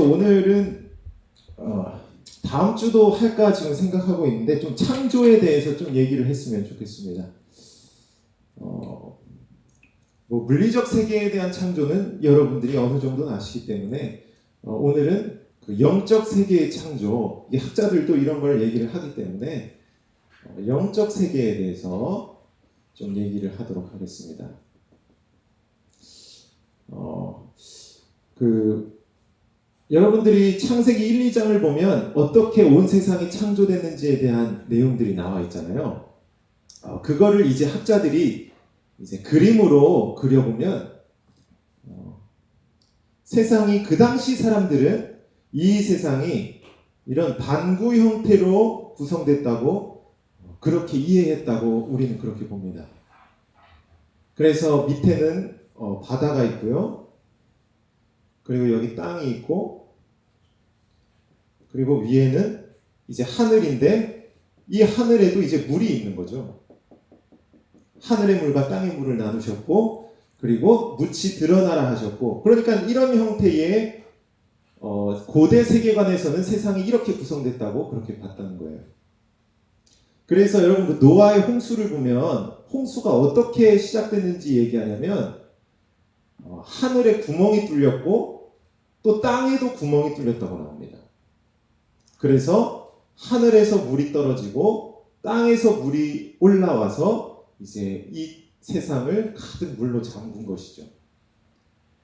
오늘은 다음 주도 할까 지금 생각하고 있는데 좀 창조에 대해서 좀 얘기를 했으면 좋겠습니다. 물리적 세계에 대한 창조는 여러분들이 어느 정도는 아시기 때문에 오늘은 그 영적 세계의 창조, 이 학자들도 이런 걸 얘기를 하기 때문에 영적 세계에 대해서 좀 얘기를 하도록 하겠습니다. 여러분들이 창세기 1, 2장을 보면 어떻게 온 세상이 창조됐는지에 대한 내용들이 나와 있잖아요. 그거를 이제 학자들이 이제 그림으로 그려보면 세상이 그 당시 사람들은 이 세상이 이런 반구 형태로 구성됐다고 그렇게 이해했다고 우리는 그렇게 봅니다. 그래서 밑에는 바다가 있고요. 그리고 여기 땅이 있고, 그리고 위에는 이제 하늘인데 이 하늘에도 이제 물이 있는 거죠. 하늘의 물과 땅의 물을 나누셨고, 그리고 묻이 드러나라 하셨고, 그러니까 이런 형태의 고대 세계관에서는 세상이 이렇게 구성됐다고 그렇게 봤다는 거예요. 그래서 여러분 그 노아의 홍수를 보면 홍수가 어떻게 시작됐는지 얘기하냐면 하늘에 구멍이 뚫렸고 또 땅에도 구멍이 뚫렸다고 나옵니다. 그래서 하늘에서 물이 떨어지고 땅에서 물이 올라와서 이제 이 세상을 가득 물로 잠근 것이죠.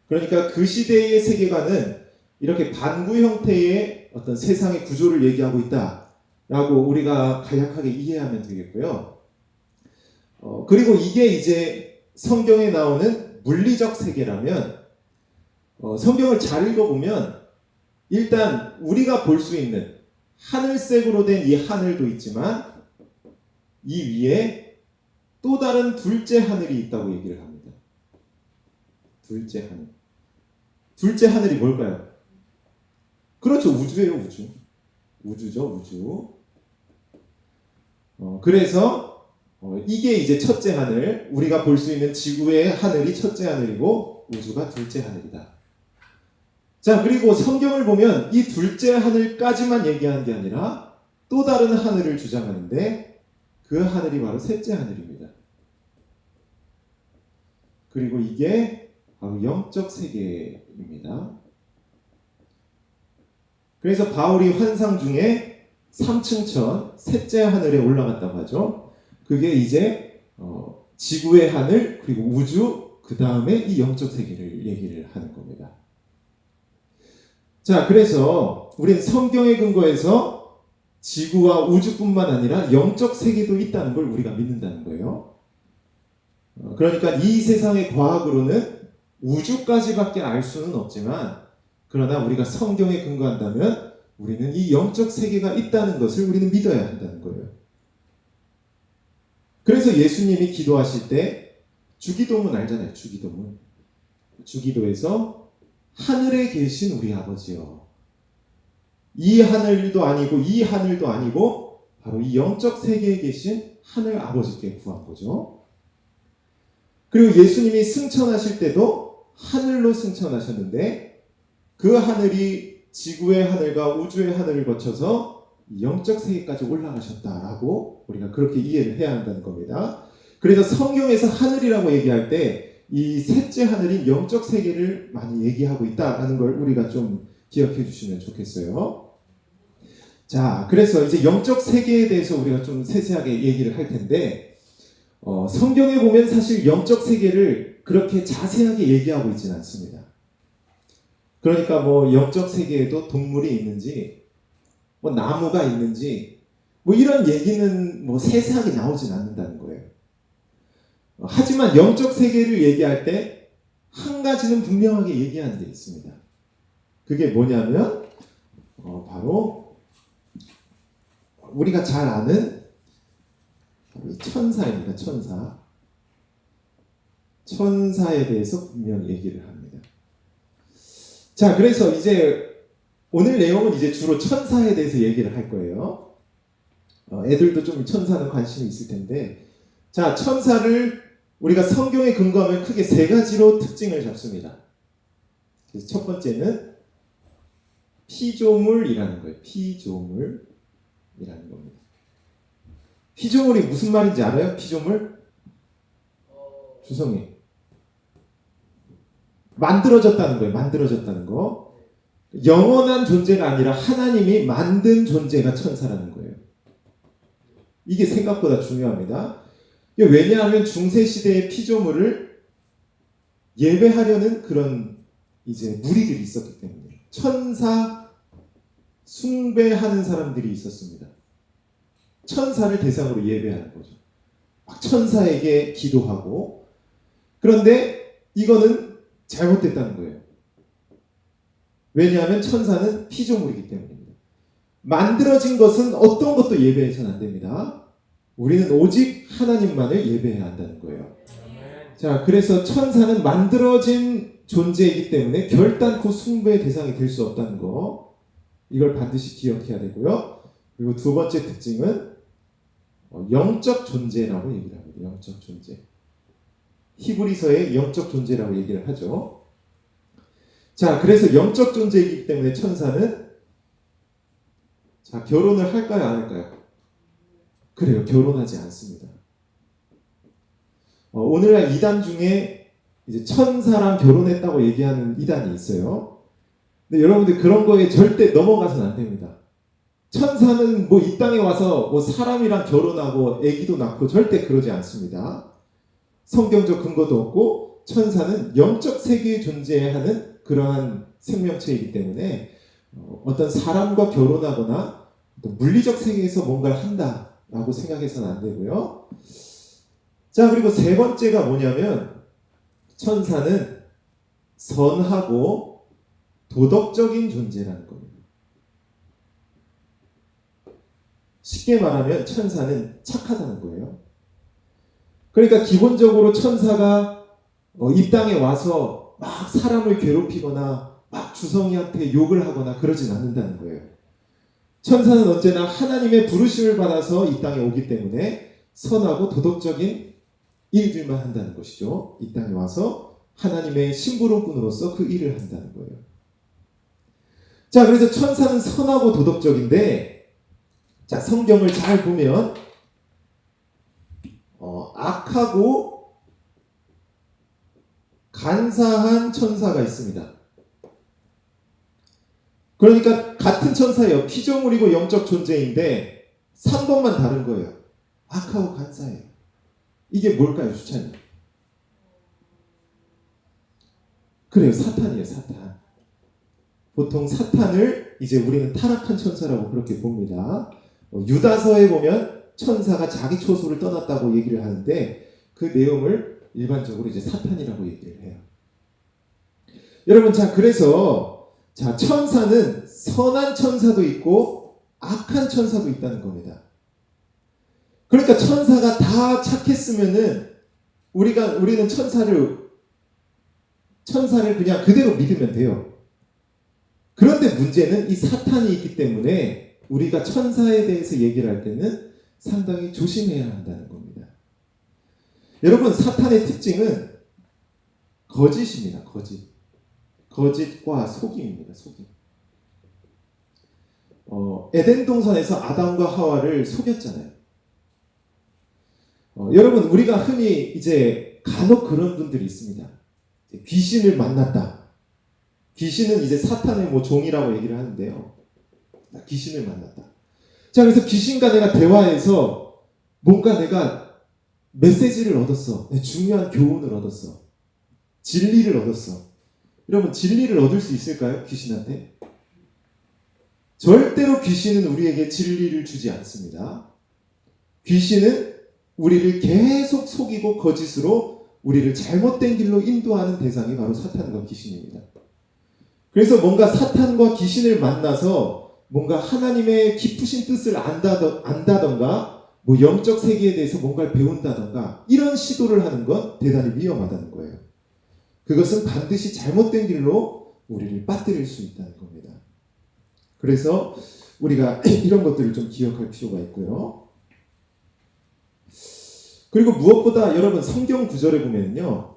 그러니까 그 시대의 세계관은 이렇게 반구 형태의 어떤 세상의 구조를 얘기하고 있다라고 우리가 간략하게 이해하면 되겠고요. 그리고 이게 이제 성경에 나오는 물리적 세계라면 성경을 잘 읽어보면 일단 우리가 볼 수 있는 하늘색으로 된 이 하늘도 있지만 이 위에 또 다른 둘째 하늘이 있다고 얘기를 합니다. 둘째 하늘. 둘째 하늘이 뭘까요? 그렇죠. 우주예요. 우주. 우주죠. 우주. 그래서 이게 이제 첫째 하늘, 우리가 볼 수 있는 지구의 하늘이 첫째 하늘이고 우주가 둘째 하늘이다. 자, 그리고 성경을 보면 이 둘째 하늘까지만 얘기하는 게 아니라 또 다른 하늘을 주장하는데 그 하늘이 바로 셋째 하늘입니다. 그리고 이게 바로 영적 세계입니다. 그래서 바울이 환상 중에 3층 천, 셋째 하늘에 올라갔다고 하죠. 그게 이제 지구의 하늘, 그리고 우주, 그 다음에 이 영적 세계를 얘기를 하는 겁니다. 자, 그래서 우리는 성경에 근거해서 지구와 우주뿐만 아니라 영적 세계도 있다는 걸 우리가 믿는다는 거예요. 그러니까 이 세상의 과학으로는 우주까지밖에 알 수는 없지만 그러나 우리가 성경에 근거한다면 우리는 이 영적 세계가 있다는 것을 우리는 믿어야 한다는 거예요. 그래서 예수님이 기도하실 때 주기도문 알잖아요. 주기도문. 주기도에서 하늘에 계신 우리 아버지여, 이 하늘도 아니고 이 하늘도 아니고 바로 이 영적 세계에 계신 하늘 아버지께 구한 거죠. 그리고 예수님이 승천하실 때도 하늘로 승천하셨는데 그 하늘이 지구의 하늘과 우주의 하늘을 거쳐서 영적 세계까지 올라가셨다라고 우리가 그렇게 이해를 해야 한다는 겁니다. 그래서 성경에서 하늘이라고 얘기할 때 이 셋째 하늘인 영적 세계를 많이 얘기하고 있다라는 걸 우리가 좀 기억해 주시면 좋겠어요. 자, 그래서 이제 영적 세계에 대해서 우리가 좀 세세하게 얘기를 할 텐데 성경에 보면 사실 영적 세계를 그렇게 자세하게 얘기하고 있지는 않습니다. 그러니까 영적 세계에도 동물이 있는지 나무가 있는지 이런 얘기는 세세하게 나오진 않는다는 거예요. 하지만 영적 세계를 얘기할 때 한 가지는 분명하게 얘기하는 게 있습니다. 그게 뭐냐면 바로 우리가 잘 아는 천사입니다. 천사. 천사에 대해서 분명히 얘기를 합니다. 자, 그래서 이제 오늘 내용은 이제 주로 천사에 대해서 얘기를 할 거예요. 애들도 좀 천사는 관심이 있을 텐데, 자, 천사를 우리가 성경에 근거하면 크게 세 가지로 특징을 잡습니다. 그래서 첫 번째는 피조물이라는 거예요. 피조물이라는 겁니다. 피조물이 무슨 말인지 알아요? 피조물? 주성이. 만들어졌다는 거예요. 만들어졌다는 거. 영원한 존재가 아니라 하나님이 만든 존재가 천사라는 거예요. 이게 생각보다 중요합니다. 왜냐하면 중세시대의 피조물을 예배하려는 그런 이제 무리들이 있었기 때문에 천사 숭배하는 사람들이 있었습니다. 천사를 대상으로 예배하는 거죠. 막 천사에게 기도하고. 그런데 이거는 잘못됐다는 거예요. 왜냐하면 천사는 피조물이기 때문입니다. 만들어진 것은 어떤 것도 예배해서는 안 됩니다. 우리는 오직 하나님만을 예배해야 한다는 거예요. 자, 그래서 천사는 만들어진 존재이기 때문에 결단코 숭배의 대상이 될 수 없다는 거, 이걸 반드시 기억해야 되고요. 그리고 두 번째 특징은 영적 존재라고 얘기를 합니다. 영적 존재. 히브리서의 영적 존재라고 얘기를 하죠. 자, 그래서 영적 존재이기 때문에 천사는 자, 결혼을 할까요, 안 할까요? 그래요. 결혼하지 않습니다. 오늘날 이단 중에 이제 천사랑 결혼했다고 얘기하는 이단이 있어요. 근데 여러분들 그런 거에 절대 넘어가서는 안 됩니다. 천사는 뭐 이 땅에 와서 뭐 사람이랑 결혼하고 아기도 낳고 절대 그러지 않습니다. 성경적 근거도 없고 천사는 영적 세계에 존재하는 그러한 생명체이기 때문에 어떤 사람과 결혼하거나 어떤 물리적 세계에서 뭔가를 한다라고 생각해서는 안 되고요. 자, 그리고 세 번째가 뭐냐면 천사는 선하고 도덕적인 존재라는 겁니다. 쉽게 말하면 천사는 착하다는 거예요. 그러니까 기본적으로 천사가 이 땅에 와서 막 사람을 괴롭히거나 막 주성이한테 욕을 하거나 그러진 않는다는 거예요. 천사는 언제나 하나님의 부르심을 받아서 이 땅에 오기 때문에 선하고 도덕적인 일들만 한다는 것이죠. 이 땅에 와서 하나님의 심부름꾼으로서 그 일을 한다는 거예요. 자, 그래서 천사는 선하고 도덕적인데, 자, 성경을 잘 보면 악하고 간사한 천사가 있습니다. 그러니까 같은 천사예요. 피조물이고 영적 존재인데 3번만 다른 거예요. 악하고 간사해요. 이게 뭘까요, 주찬이? 그래요, 사탄이에요, 사탄. 보통 사탄을 이제 우리는 타락한 천사라고 그렇게 봅니다. 유다서에 보면 천사가 자기 초소를 떠났다고 얘기를 하는데 그 내용을 일반적으로 이제 사탄이라고 얘기를 해요. 여러분, 자, 그래서 자, 천사는 선한 천사도 있고 악한 천사도 있다는 겁니다. 그러니까 천사가 다 착했으면은 우리는 천사를 그냥 그대로 믿으면 돼요. 그런데 문제는 이 사탄이 있기 때문에 우리가 천사에 대해서 얘기를 할 때는 상당히 조심해야 한다는 겁니다. 여러분, 사탄의 특징은 거짓입니다. 거짓과 속임입니다. 속임. 에덴 동산에서 아담과 하와를 속였잖아요. 여러분, 우리가 흔히 이제 간혹 그런 분들이 있습니다. 귀신을 만났다. 귀신은 이제 사탄의 뭐 종이라고 얘기를 하는데요. 귀신을 만났다. 자, 그래서 귀신과 내가 대화해서 뭔가 내가 메시지를 얻었어. 중요한 교훈을 얻었어. 진리를 얻었어. 여러분, 진리를 얻을 수 있을까요? 귀신한테? 절대로 귀신은 우리에게 진리를 주지 않습니다. 귀신은 우리를 계속 속이고 거짓으로 우리를 잘못된 길로 인도하는 대상이 바로 사탄과 귀신입니다. 그래서 뭔가 사탄과 귀신을 만나서 뭔가 하나님의 깊으신 뜻을 안다던가 뭐 영적 세계에 대해서 뭔가를 배운다던가 이런 시도를 하는 건 대단히 위험하다는 거예요. 그것은 반드시 잘못된 길로 우리를 빠뜨릴 수 있다는 겁니다. 그래서 우리가 이런 것들을 좀 기억할 필요가 있고요. 그리고 무엇보다 여러분, 성경 구절에 보면요,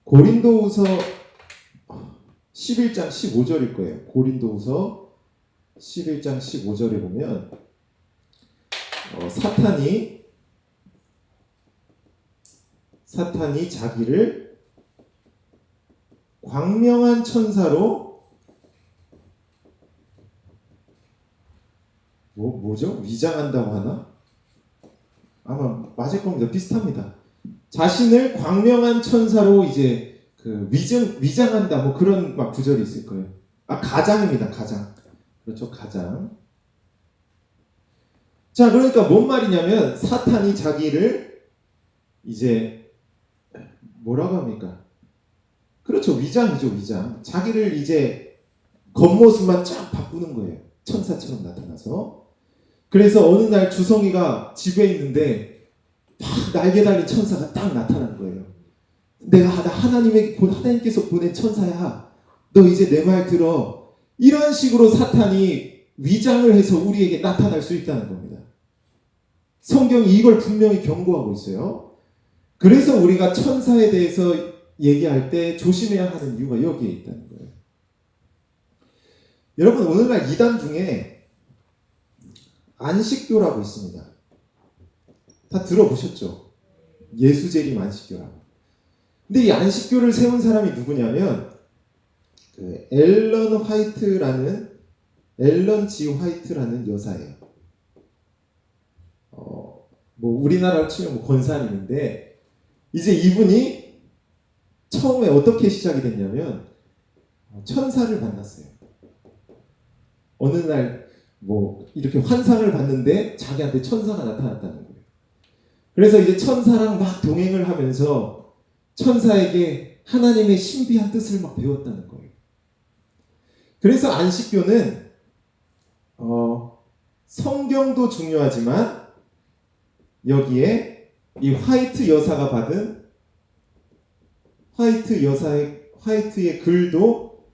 고린도후서 11장 15절일 거예요. 고린도후서 11장 15절에 보면 사탄이 자기를 광명한 천사로 뭐죠? 위장한다고 하나? 아마 맞을 겁니다. 비슷합니다. 자신을 광명한 천사로 이제 위장한다 뭐 그런 막 구절이 있을 거예요. 가장입니다. 가장. 그렇죠. 가장. 자, 그러니까 뭔 말이냐면 사탄이 자기를 이제 뭐라고 합니까? 그렇죠. 위장이죠. 위장. 자기를 이제 겉모습만 쫙 바꾸는 거예요. 천사처럼 나타나서. 그래서 어느 날 주성이가 집에 있는데 막 날개 달린 천사가 딱 나타난 거예요. 나 하나님께서 보낸 천사야. 너 이제 내 말 들어. 이런 식으로 사탄이 위장을 해서 우리에게 나타날 수 있다는 겁니다. 성경이 이걸 분명히 경고하고 있어요. 그래서 우리가 천사에 대해서 얘기할 때 조심해야 하는 이유가 여기에 있다는 거예요. 여러분, 오늘날 이단 중에 안식교라고 있습니다. 다 들어보셨죠? 예수재림 안식교라고. 근데 이 안식교를 세운 사람이 누구냐면 앨런 G. 화이트라는 여사예요. 뭐 우리나라로 치면 뭐 권사님인데 이제 이분이 처음에 어떻게 시작이 됐냐면 천사를 만났어요. 어느 날 뭐 이렇게 환상을 봤는데 자기한테 천사가 나타났다는 거예요. 그래서 이제 천사랑 막 동행을 하면서 천사에게 하나님의 신비한 뜻을 막 배웠다는 거예요. 그래서 안식교는 성경도 중요하지만 여기에 이 화이트 여사가 받은 화이트의 글도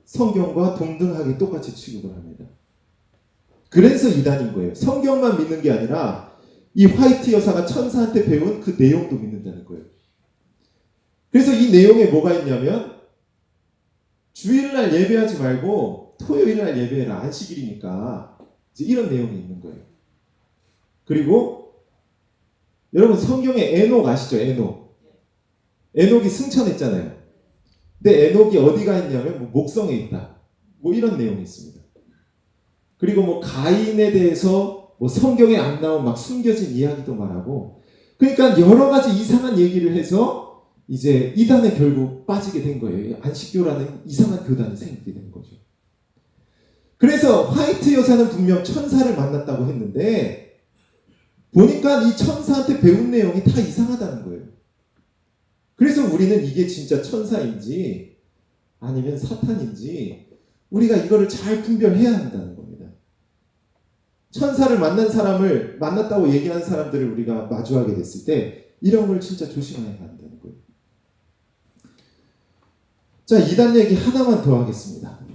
성경과 동등하게 똑같이 취급을 합니다. 그래서 이단인 거예요. 성경만 믿는 게 아니라 이 화이트 여사가 천사한테 배운 그 내용도 믿는다는 거예요. 그래서 이 내용에 뭐가 있냐면 주일날 예배하지 말고 토요일날 예배해라. 안식일이니까. 이제 이런 내용이 있는 거예요. 그리고 여러분 성경에 에녹 아시죠? 에녹이 승천했잖아요. 근데 에녹이 어디가 있냐면 뭐 목성에 있다. 뭐 이런 내용이 있습니다. 그리고 뭐 가인에 대해서 뭐 성경에 안 나온 막 숨겨진 이야기도 말하고, 그러니까 여러 가지 이상한 얘기를 해서 이제 이단에 결국 빠지게 된 거예요. 안식교라는 이상한 교단이 생기게 된 거죠. 그래서 화이트 여사는 분명 천사를 만났다고 했는데 보니까 이 천사한테 배운 내용이 다 이상하다는 거예요. 그래서 우리는 이게 진짜 천사인지 아니면 사탄인지 우리가 이거를 잘 분별해야 한다는 겁니다. 천사를 만났다고 얘기하는 사람들을 우리가 마주하게 됐을 때 이런 걸 진짜 조심해야 한다는 거예요. 자, 이단 얘기 하나만 더 하겠습니다.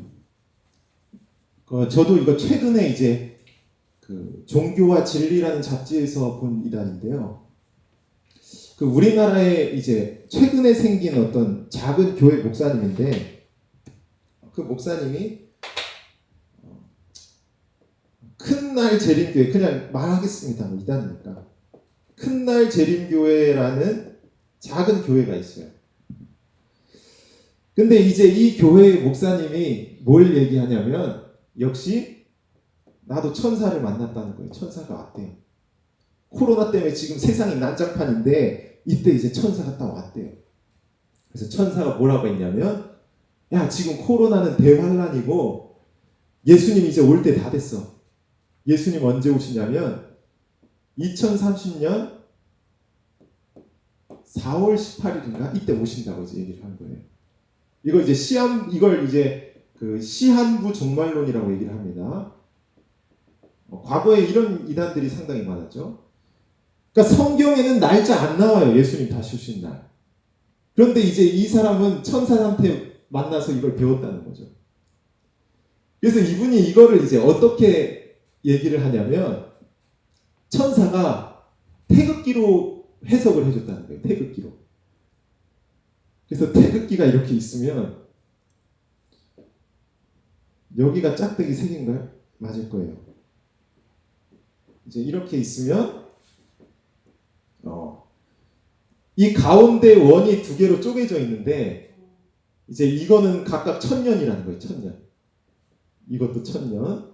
저도 이거 최근에 이제 종교와 진리라는 잡지에서 본 이단인데요. 우리나라에 이제 최근에 생긴 어떤 작은 교회 목사님인데 그 목사님이 큰날 재림교회, 그냥 말하겠습니다. 뭐 이단이니까. 큰날 재림교회라는 작은 교회가 있어요. 근데 이제 이 교회의 목사님이 뭘 얘기하냐면 역시 나도 천사를 만났다는 거예요. 천사가 왔대요. 코로나 때문에 지금 세상이 난장판인데 이때 이제 천사가 딱 왔대요. 그래서 천사가 뭐라고 했냐면 야, 지금 코로나는 대환란이고 예수님 이제 올 때 다 됐어. 예수님 언제 오시냐면 2030년 4월 18일인가 이때 오신다고 이제 얘기를 한 거예요. 이걸 이제 시한부 종말론이라고 얘기를 합니다. 과거에 이런 이단들이 상당히 많았죠. 그러니까 성경에는 날짜 안 나와요. 예수님 다시 오신 날. 그런데 이제 이 사람은 천사한테 만나서 이걸 배웠다는 거죠. 그래서 이분이 이거를 이제 어떻게 얘기를 하냐면 천사가 태극기로 해석을 해줬다는 거예요. 태극기로. 그래서 태극기가 이렇게 있으면 여기가 짝대기 3개인가요? 맞을 거예요. 이제 이렇게 있으면 이 가운데 원이 2개로 쪼개져 있는데 이제 이거는 각각 1000년이라는 거예요. 1000년. 이것도 1000년.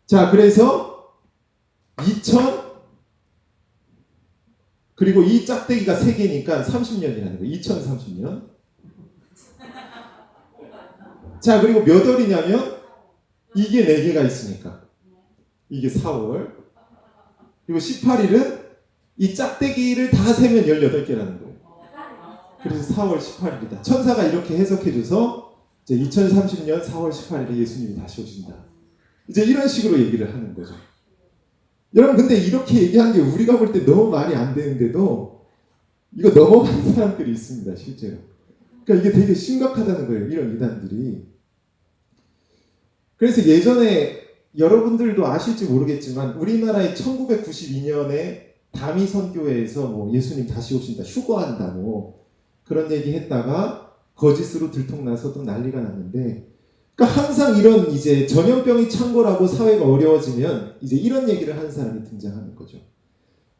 자, 그래서 2000 그리고 이 짝대기가 3개니까 30년이라는 거예요. 2030년. 자, 그리고 몇 월이냐면 이게 4개가 있으니까 이게 4월. 그리고 18일은 이 짝대기를 다 세면 18개라는 거예요. 그래서 4월 18일이다. 천사가 이렇게 해석해줘서 이제 2030년 4월 18일에 예수님이 다시 오신다. 이제 이런 식으로 얘기를 하는 거죠. 여러분, 근데 이렇게 얘기한 게 우리가 볼 때 너무 말이 안 되는데도 이거 넘어가는 사람들이 있습니다, 실제로. 그러니까 이게 되게 심각하다는 거예요, 이런 이단들이. 그래서 예전에 여러분들도 아실지 모르겠지만 우리나라의 1992년에 다미 선교회에서 뭐 예수님 다시 오신다, 휴거한다, 뭐 그런 얘기 했다가 거짓으로 들통나서도 난리가 났는데, 그러니까 항상 이런 이제 전염병이 창궐하고 사회가 어려워지면 이제 이런 얘기를 하는 사람이 등장하는 거죠.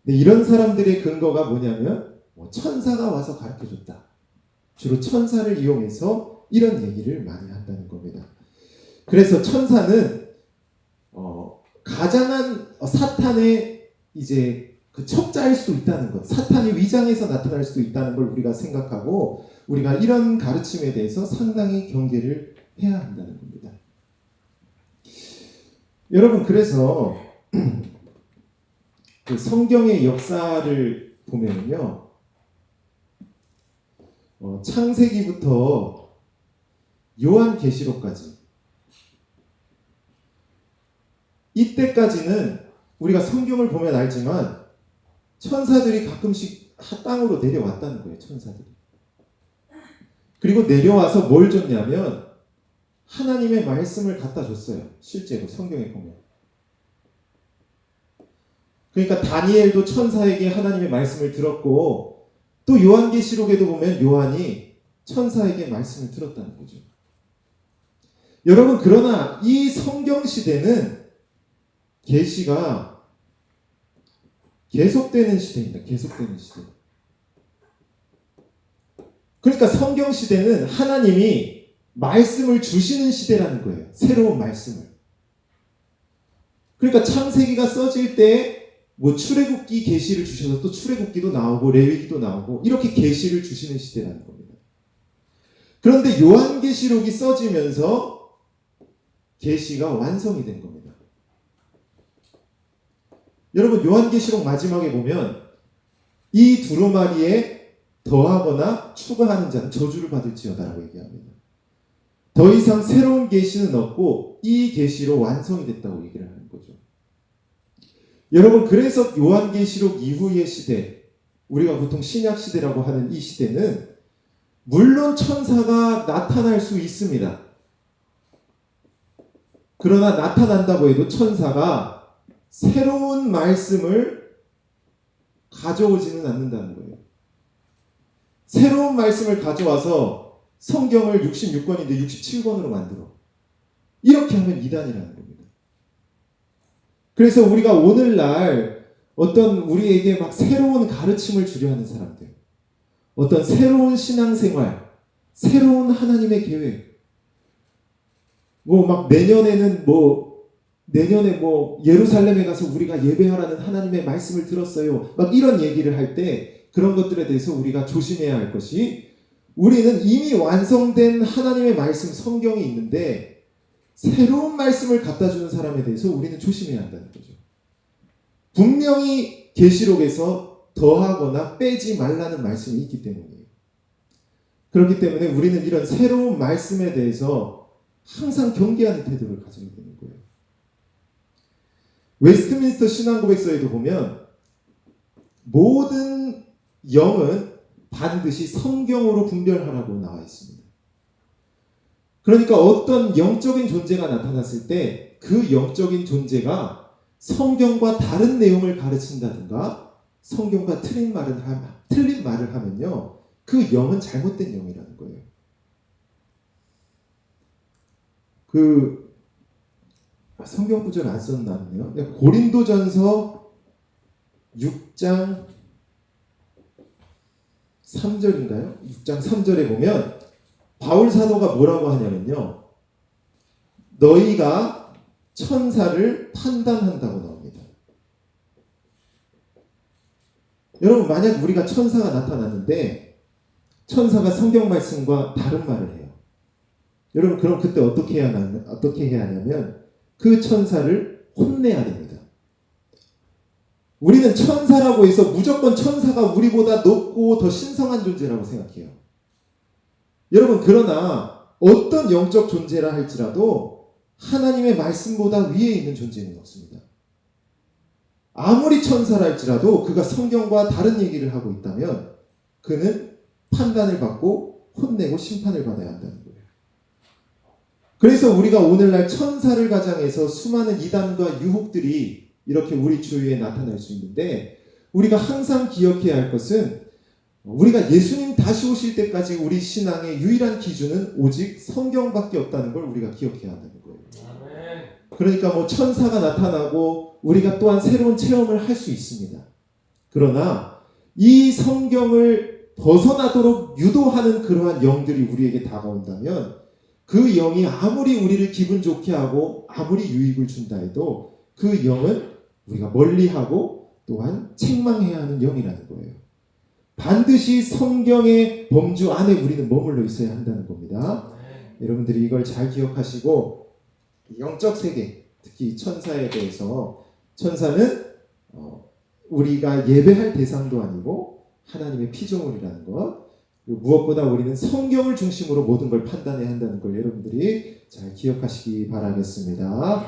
근데 이런 사람들의 근거가 뭐냐면 천사가 와서 가르쳐줬다. 주로 천사를 이용해서 이런 얘기를 많이 한다는 겁니다. 그래서 천사는 가장한 사탄의 이제 그 척자일 수도 있다는 것, 사탄이 위장해서 나타날 수도 있다는 걸 우리가 생각하고 우리가 이런 가르침에 대해서 상당히 경계를 해야 한다는 겁니다. 여러분, 그래서 그 성경의 역사를 보면요, 창세기부터 요한계시록까지 이때까지는 우리가 성경을 보면 알지만 천사들이 가끔씩 땅으로 내려왔다는 거예요. 천사들이. 그리고 내려와서 뭘 줬냐면 하나님의 말씀을 갖다 줬어요. 실제로 성경에 보면. 그러니까 다니엘도 천사에게 하나님의 말씀을 들었고, 또 요한계시록에도 보면 요한이 천사에게 말씀을 들었다는 거죠. 여러분, 그러나 이 성경 시대는 계시가 계속되는 시대입니다. 계속되는 시대. 그러니까 성경 시대는 하나님이 말씀을 주시는 시대라는 거예요. 새로운 말씀을. 그러니까 창세기가 써질 때 뭐 출애굽기 계시를 주셔서 또 출애굽기도 나오고 레위기도 나오고 이렇게 계시를 주시는 시대라는 겁니다. 그런데 요한계시록이 써지면서 계시가 완성이 된 겁니다. 여러분, 요한계시록 마지막에 보면 이 두루마리에 더하거나 추가하는 자는 저주를 받을지어다라고 얘기합니다. 더 이상 새로운 계시는 없고 이 계시로 완성이 됐다고 얘기를 하는 거죠. 여러분, 그래서 요한계시록 이후의 시대, 우리가 보통 신약시대라고 하는 이 시대는 물론 천사가 나타날 수 있습니다. 그러나 나타난다고 해도 천사가 새로운 말씀을 가져오지는 않는다는 거예요. 새로운 말씀을 가져와서 성경을 66권인데 67권으로 만들어. 이렇게 하면 이단이라는 겁니다. 그래서 우리가 오늘날 어떤 우리에게 막 새로운 가르침을 주려 하는 사람들, 어떤 새로운 신앙생활, 새로운 하나님의 계획, 뭐 막 내년에 예루살렘에 가서 우리가 예배하라는 하나님의 말씀을 들었어요. 막 이런 얘기를 할 때 그런 것들에 대해서 우리가 조심해야 할 것이, 우리는 이미 완성된 하나님의 말씀 성경이 있는데 새로운 말씀을 갖다 주는 사람에 대해서 우리는 조심해야 한다는 거죠. 분명히 계시록에서 더하거나 빼지 말라는 말씀이 있기 때문이에요. 그렇기 때문에 우리는 이런 새로운 말씀에 대해서 항상 경계하는 태도를 가져야 되는 거예요. 웨스트민스터 신앙고백서에도 보면 모든 영은 반드시 성경으로 분별하라고 나와 있습니다. 그러니까 어떤 영적인 존재가 나타났을 때 그 영적인 존재가 성경과 다른 내용을 가르친다든가 성경과 틀린 말을 하면요, 그 영은 잘못된 영이라는 거예요. 성경 구절 안 썼나네요. 고린도전서 6장 3절인가요? 6장 3절에 보면 바울 사도가 뭐라고 하냐면요. 너희가 천사를 판단한다고 나옵니다. 여러분, 만약 우리가 천사가 나타났는데 천사가 성경 말씀과 다른 말을 해요. 여러분, 그럼 그때 어떻게 해야 하냐면 그 천사를 혼내야 됩니다. 우리는 천사라고 해서 무조건 천사가 우리보다 높고 더 신성한 존재라고 생각해요. 여러분, 그러나 어떤 영적 존재라 할지라도 하나님의 말씀보다 위에 있는 존재는 없습니다. 아무리 천사라 할지라도 그가 성경과 다른 얘기를 하고 있다면 그는 판단을 받고 혼내고 심판을 받아야 한다는 거예요. 그래서 우리가 오늘날 천사를 가장해서 수많은 이단과 유혹들이 이렇게 우리 주위에 나타날 수 있는데, 우리가 항상 기억해야 할 것은 우리가 예수님 다시 오실 때까지 우리 신앙의 유일한 기준은 오직 성경밖에 없다는 걸 우리가 기억해야 한다는 거예요. 그러니까 뭐 천사가 나타나고 우리가 또한 새로운 체험을 할 수 있습니다. 그러나 이 성경을 벗어나도록 유도하는 그러한 영들이 우리에게 다가온다면 그 영이 아무리 우리를 기분 좋게 하고 아무리 유익을 준다 해도 그 영은 우리가 멀리하고 또한 책망해야 하는 영이라는 거예요. 반드시 성경의 범주 안에 우리는 머물러 있어야 한다는 겁니다. 여러분들이 이걸 잘 기억하시고 영적 세계, 특히 천사에 대해서, 천사는 우리가 예배할 대상도 아니고 하나님의 피조물이라는 것, 그리고 무엇보다 우리는 성경을 중심으로 모든 걸 판단해야 한다는 걸 여러분들이 잘 기억하시기 바라겠습니다.